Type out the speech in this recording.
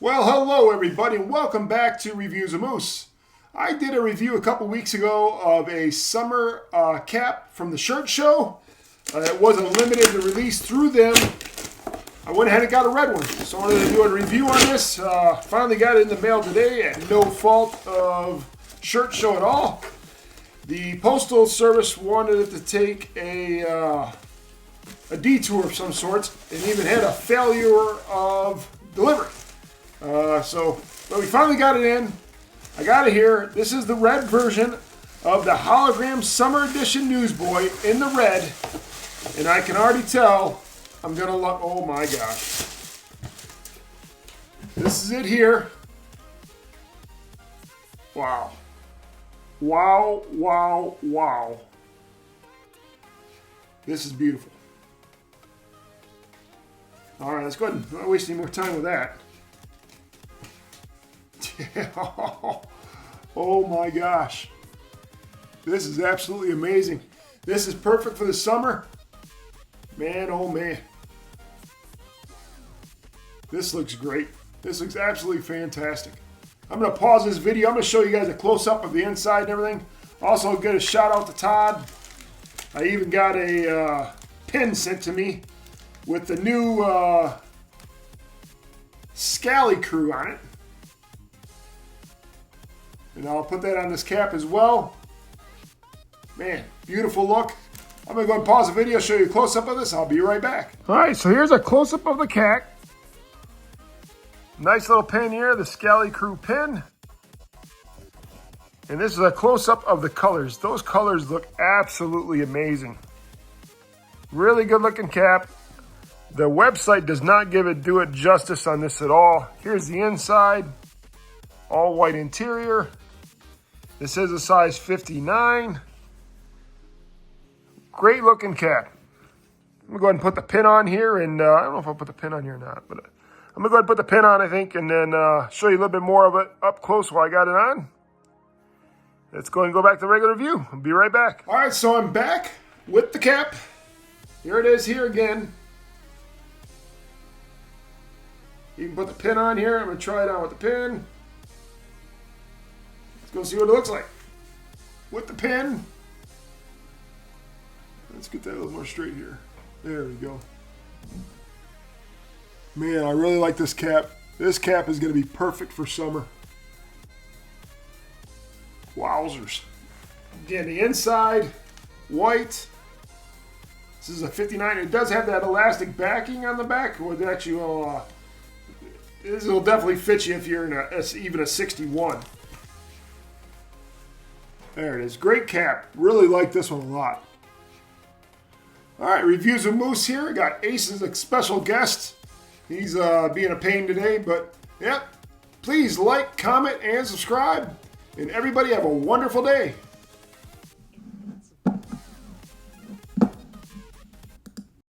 Well, hello everybody, and welcome back to Reviews of Moose. I did a review a couple weeks ago of a summer cap from the Shirt Show. It wasn't limited to release through them. I went ahead and got a red one, so I wanted to do a review on this. Finally got it in the mail today at no fault of Shirt Show at all. The Postal Service wanted it to take a detour of some sort, and even had a failure of delivery. But we finally got it in. I got it here. This is the red version of the Hologramme Summer Edition Newsboy in the red. And I can already tell I'm going to love, oh my gosh. This is it here. Wow. Wow, wow, wow. This is beautiful. All right, let's go ahead and not waste any more time with that. Oh my gosh. This is absolutely amazing. This is perfect for the summer. Man, oh man. This looks great. This looks absolutely fantastic. I'm going to pause this video. I'm going to show you guys a close-up of the inside and everything. Also, get a shout out to Todd. I even got a pin sent to me with the new Scally Crew on it. And I'll put that on this cap as well. Man, beautiful look. I'm going to go ahead and pause the video, show you a close-up of this. I'll be right back. All right, so here's a close-up of the cap. Nice little pin here, the Scally Crew pin. And this is a close-up of the colors. Those colors look absolutely amazing. Really good looking cap. The website does not do it justice on this at all. Here's the inside. All white interior. This is a size 59. Great looking cap. I'm going to go ahead and put the pin on here. And I don't know if I'll put the pin on here or not. But I'm going to go ahead and put the pin on, I think. And then show you a little bit more of it up close while I got it on. Let's go ahead and go back to the regular view. I'll be right back. All right, so I'm back with the cap. Here it is here again. You can put the pin on here. I'm going to try it on with the pin. Let's go see what it looks like. With the pin. Let's get that a little more straight here. There we go. Man, I really like this cap. This cap is going to be perfect for summer. Wowzers. Again, the inside, white. This is a 59. It does have that elastic backing on the back, which actually will, this will definitely fit you if you're in even a 61. There it is. Great cap. Really like this one a lot. All right, Reviews of Moose here. Got Ace as a special guest. He's being a pain today, but yeah. Please like, comment, and subscribe. And everybody have a wonderful day.